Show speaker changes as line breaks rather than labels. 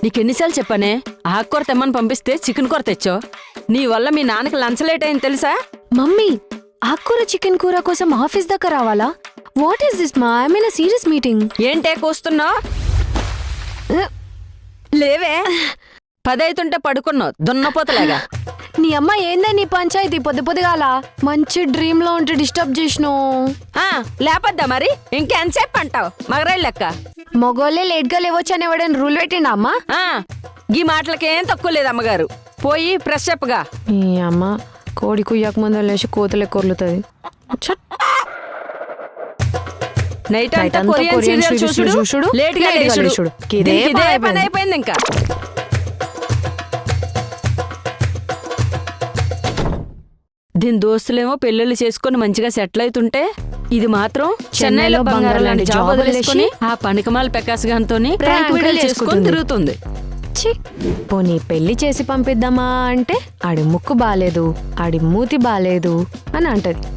నీకెన్నిసార్లు చెప్పానే ఆకుకూర తెమ్మని పంపిస్తే చికెన్ కూర తెచ్చో. నీ వల్ల మీ నాన్నకి లంచ్ లేట్ అయింది తెలుసా?
మమ్మీ, ఆకుకూర చికెన్ కూర కోసం ఆఫీస్ దాకా రావాలా? వాట్ ఈస్ దిస్ మా? I mean serious meeting.
ఏంటే కూస్తున్నావు? లేవే, 10 అవుతుంటే పడుకున్నావు దున్నపోతలేగా.
నీ అమ్మ ఏందా నీ పంచాయతీ పొద్దుగాల? మంచి డ్రీమ్ లో ఉంటే డిస్టర్బ్ చేసినావు.
లేపద్దా మరి? ఇంకెంతసేపు అంటావు మగరాయి లెక్క?
మగోళ్ళే లేట్ గా లేవచ్చని ఎవడని రూల్ పెట్టిండా అమ్మా?
ఈ మాటలకేం తక్కువ లేదు అమ్మగారు. పోయి ఫ్రెష్ అప్గా.
ఈ అమ్మ కోడి కుయ్యక ముందు లేచి కోతలే కొర్లుతుంది.
నైట్ అంతా కొరియన్ సీరియల్ చూసుడు, లేట్ గా లేచుడు. ఇదే పని అయిపోయింది ఇంకా. దీని దోస్తులేమో పెళ్ళిళ్ళు చేసుకుని మంచిగా సెటిల్ అవుతుంటే, ఇది మాత్రం చెన్నైలో బంగారం లాంటి జాబ్ వదిలేసుకుని ఆ పనికమాల పెకాసగాంతోని ప్రాంక్ వీడియోలు చేసుకొని తిరుగుతుంది.
పోనీ పెళ్లి చేసి పంపిద్దామా అంటే ఆడి ముక్కు బాలేదు, ఆడి మూతి బాలేదు అని అంటది.